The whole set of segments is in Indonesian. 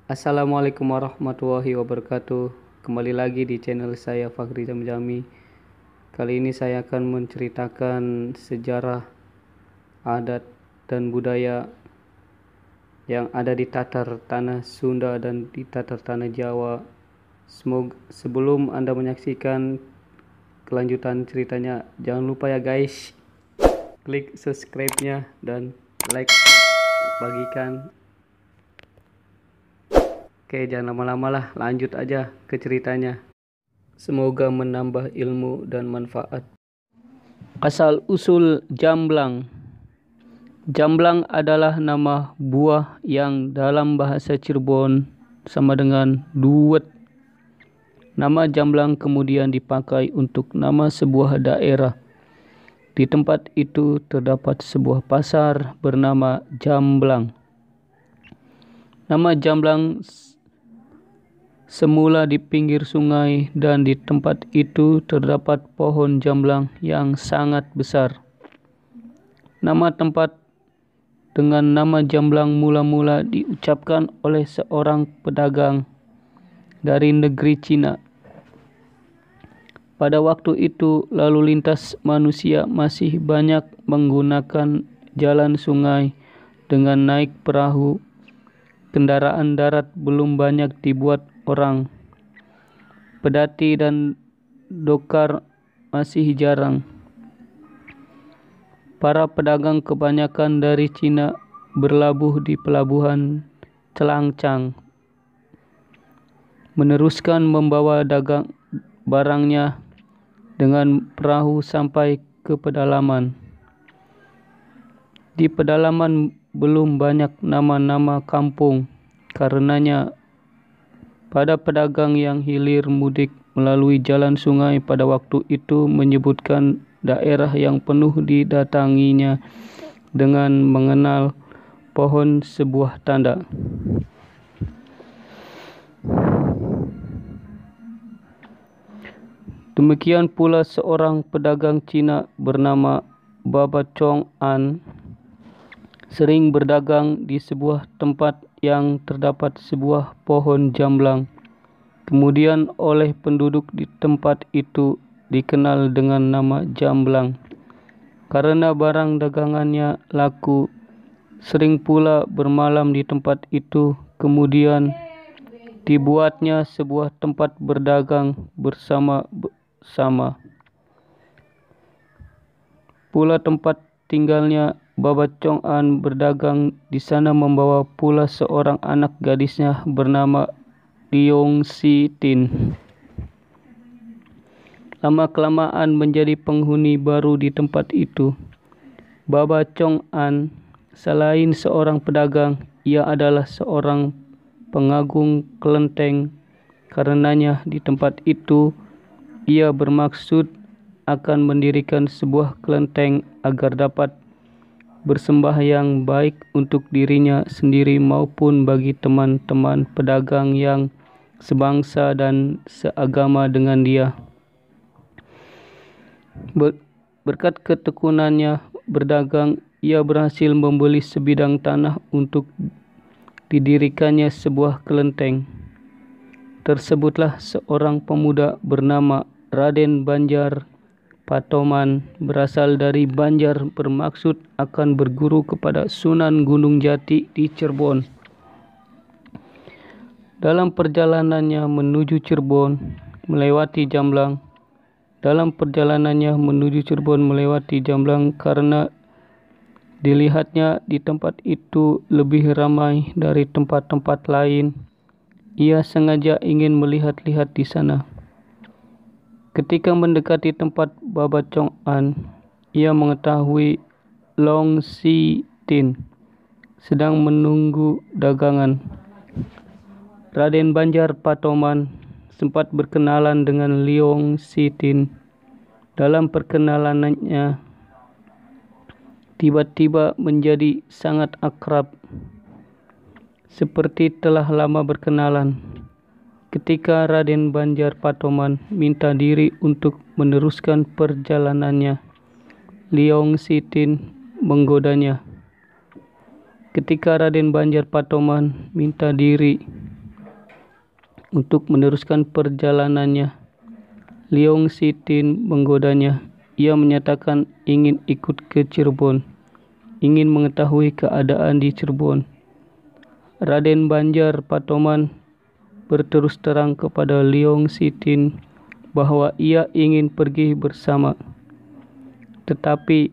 Assalamualaikum warahmatullahi wabarakatuh. Kembali lagi di channel saya Fakhri Jamjami. Kali ini saya akan menceritakan sejarah, adat, dan budaya yang ada di tatar tanah Sunda dan di tatar tanah Jawa. Sebelum Anda menyaksikan kelanjutan ceritanya, jangan lupa ya guys, klik subscribe-nya dan like, bagikan. Oke, jangan lama-lama lah, lanjut aja ke ceritanya. Semoga menambah ilmu dan manfaat. Asal-usul Jamblang. Jamblang adalah nama buah yang dalam bahasa Cirebon sama dengan duet. Nama Jamblang kemudian dipakai untuk nama sebuah daerah. Di tempat itu terdapat sebuah pasar bernama Jamblang. Nama Jamblang semula di pinggir sungai dan di tempat itu terdapat pohon jamblang yang sangat besar. Nama tempat dengan nama Jamblang mula-mula diucapkan oleh seorang pedagang dari negeri Cina. Pada waktu itu lalu lintas manusia masih banyak menggunakan jalan sungai dengan naik perahu. Kendaraan darat belum banyak dibuat orang. Pedati dan dokar masih jarang. Para pedagang kebanyakan dari Cina berlabuh di pelabuhan Celangcang, meneruskan membawa dagang barangnya dengan perahu sampai ke pedalaman. Di pedalaman belum banyak nama-nama kampung, karenanya pada pedagang yang hilir mudik melalui jalan sungai pada waktu itu menyebutkan daerah yang penuh didatanginya dengan mengenal pohon sebuah tanda. Demikian pula seorang pedagang Cina bernama Baba Chong An sering berdagang di sebuah tempat yang terdapat sebuah pohon jamblang. Kemudian oleh penduduk di tempat itu dikenal dengan nama Jamblang. Karena barang dagangannya laku, sering pula bermalam di tempat itu. Kemudian dibuatnya sebuah tempat berdagang bersama-sama. Pula tempat tinggalnya Baba Chong An berdagang di sana membawa pula seorang anak gadisnya bernama Liong Si Tin. Lama-kelamaan menjadi penghuni baru di tempat itu. Baba Chong An selain seorang pedagang, ia adalah seorang pengagung kelenteng. Karenanya di tempat itu ia bermaksud akan mendirikan sebuah kelenteng agar dapat bersembahyang baik untuk dirinya sendiri maupun bagi teman-teman pedagang yang sebangsa dan seagama dengan dia. Berkat ketekunannya berdagang, ia berhasil membeli sebidang tanah untuk didirikannya sebuah kelenteng. Tersebutlah seorang pemuda bernama Raden Banjar Patoman, berasal dari Banjar, bermaksud akan berguru kepada Sunan Gunung Jati di Cirebon. Dalam perjalanannya menuju Cirebon melewati Jamblang. Karena dilihatnya di tempat itu lebih ramai dari tempat-tempat lain, ia sengaja ingin melihat-lihat di sana. Ketika mendekati tempat Baba Chong An, ia mengetahui Long Si Tin sedang menunggu dagangan. Raden Banjar Patoman sempat berkenalan dengan Liong Si Tin. Dalam perkenalannya, tiba-tiba menjadi sangat akrab, seperti telah lama berkenalan. Ketika Raden Banjar Patoman minta diri untuk meneruskan perjalanannya, Liong Si Tin menggodanya. Ketika Raden Banjar Patoman minta diri untuk meneruskan perjalanannya. Leong Sitin menggodanya. Ia menyatakan ingin ikut ke Cirebon, ingin mengetahui keadaan di Cirebon. Raden Banjar Patoman berterus terang kepada Leong Sitin bahwa ia ingin pergi bersama. Tetapi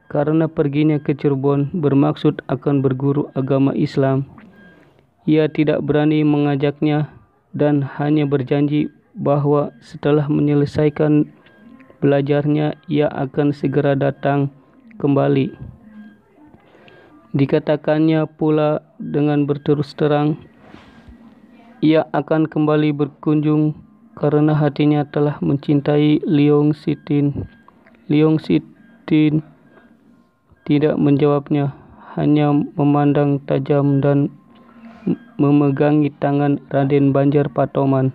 karena perginya ke Cirebon bermaksud akan berguru agama Islam, ia tidak berani mengajaknya dan hanya berjanji bahwa setelah menyelesaikan belajarnya ia akan segera datang kembali. Dikatakannya pula dengan berterus terang ia akan kembali berkunjung karena hatinya telah mencintai Leong Sitin. Leong Sitin tidak menjawabnya, hanya memandang tajam dan memegangi tangan Raden Banjar Patoman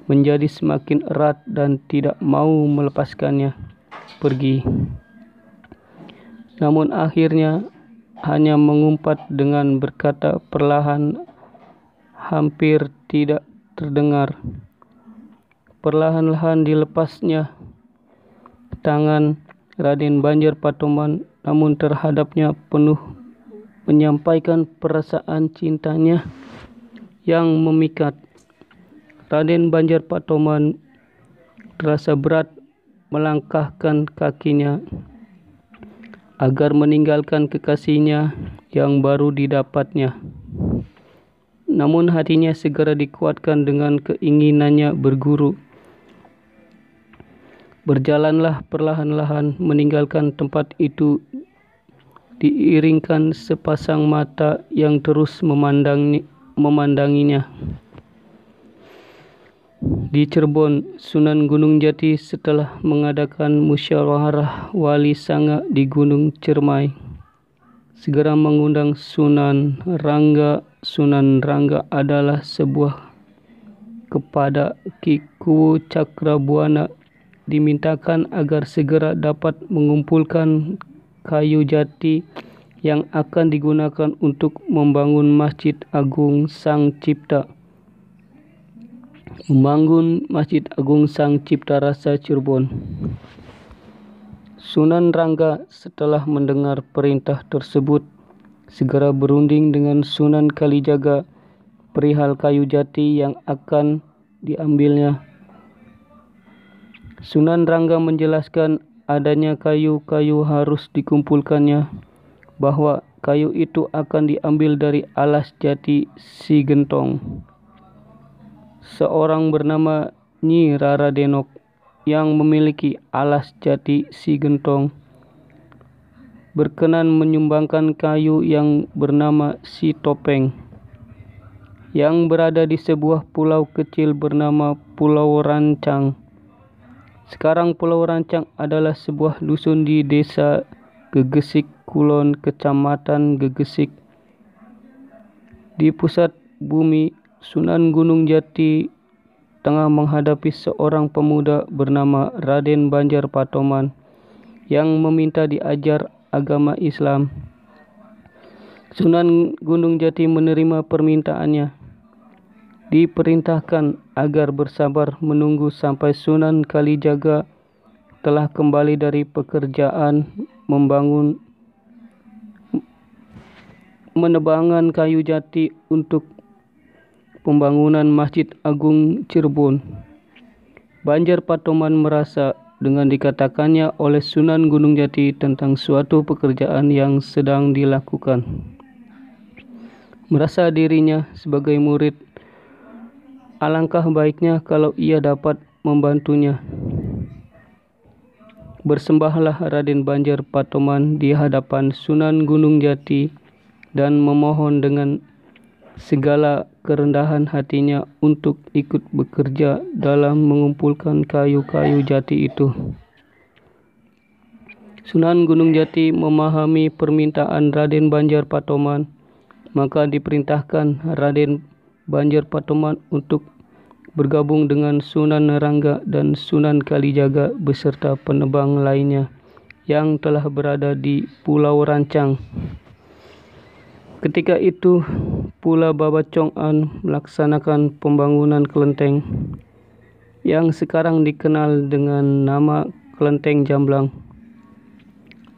menjadi semakin erat dan tidak mau melepaskannya pergi. Namun akhirnya hanya mengumpat dengan berkata perlahan, hampir tidak terdengar. Perlahan-lahan dilepasnya tangan Raden Banjar Patoman, namun terhadapnya penuh menyampaikan perasaan cintanya yang memikat. Raden Banjar Patoman terasa berat melangkahkan kakinya agar meninggalkan kekasihnya yang baru didapatnya. Namun hatinya segera dikuatkan dengan keinginannya berguru. Berjalanlah perlahan-lahan meninggalkan tempat itu, diiringkan sepasang mata yang terus memandanginya. Di Cirebon, Sunan Gunung Jati setelah mengadakan musyawarah wali sanga di Gunung Ciremai, segera mengundang Sunan Rangga. Sunan Rangga adalah sebuah kepada Ki Kuwu Cakrabuana, dimintakan agar segera dapat mengumpulkan kayu jati yang akan digunakan untuk membangun Masjid Agung Sang Cipta. Membangun Masjid Agung Sang Cipta Rasa Cirebon. Sunan Rangga setelah mendengar perintah tersebut segera berunding dengan Sunan Kalijaga perihal kayu jati yang akan diambilnya. Sunan Rangga menjelaskan adanya kayu-kayu harus dikumpulkannya, bahwa kayu itu akan diambil dari alas jati Si Gentong. Seorang bernama Nyi Rara Denok yang memiliki alas jati Si Gentong berkenan menyumbangkan kayu yang bernama Si Topeng yang berada di sebuah pulau kecil bernama Pulau Rancang. Sekarang Pulau Rancang adalah sebuah dusun di desa Gegesik Kulon, kecamatan Gegesik. Di pusat bumi Sunan Gunung Jati tengah menghadapi seorang pemuda bernama Raden Banjar Patoman yang meminta diajar agama Islam. Sunan Gunung Jati menerima permintaannya. Diperintahkan agar bersabar menunggu sampai Sunan Kalijaga telah kembali dari pekerjaan menebangan kayu jati untuk pembangunan Masjid Agung Cirebon. Banjar Patoman merasa dengan dikatakannya oleh Sunan Gunung Jati tentang suatu pekerjaan yang sedang dilakukan. Merasa dirinya sebagai murid, alangkah baiknya kalau ia dapat membantunya. Bersembahlah Raden Banjar Patoman di hadapan Sunan Gunung Jati dan memohon dengan segala kerendahan hatinya untuk ikut bekerja dalam mengumpulkan kayu-kayu jati itu. Sunan Gunung Jati memahami permintaan Raden Banjar Patoman, maka diperintahkan Raden Banjar Patoman untuk bergabung dengan Sunan Rangga dan Sunan Kalijaga beserta penebang lainnya yang telah berada di Pulau Rancang. Ketika itu pula Baba Chong An melaksanakan pembangunan kelenteng yang sekarang dikenal dengan nama Kelenteng Jamblang.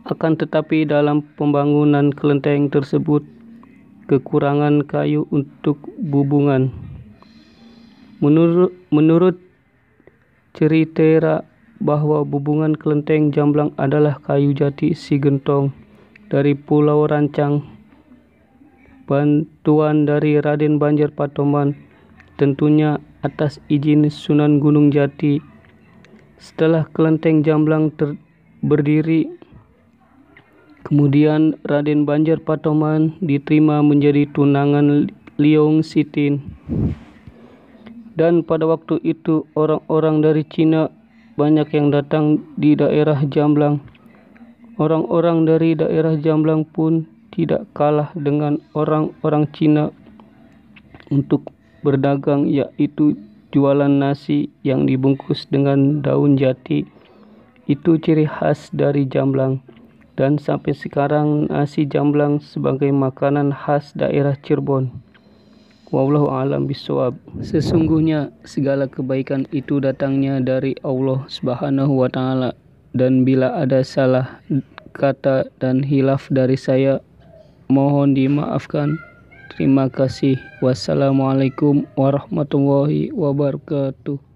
Akan tetapi dalam pembangunan kelenteng tersebut kekurangan kayu untuk bubungan. Menurut cerita bahwa bubungan kelenteng Jamblang adalah kayu jati si gentong dari Pulau Rancang. Bantuan dari Raden Banjar Patoman, tentunya atas izin Sunan Gunung Jati. Setelah kelenteng Jamblang berdiri, kemudian Raden Banjar Patoman diterima menjadi tunangan Leong Sitin. Dan pada waktu itu orang-orang dari Cina banyak yang datang di daerah Jamblang. Orang-orang dari daerah Jamblang pun tidak kalah dengan orang-orang Cina untuk berdagang, yaitu jualan nasi yang dibungkus dengan daun jati. Itu ciri khas dari Jamblang, dan sampai sekarang nasi Jamblang sebagai makanan khas daerah Cirebon. Wallahu a'lam bishawab. Sesungguhnya segala kebaikan itu datangnya dari Allah Subhanahu wa taala, dan bila ada salah kata dan hilaf dari saya, mohon dimaafkan. Terima kasih. Wassalamualaikum warahmatullahi wabarakatuh.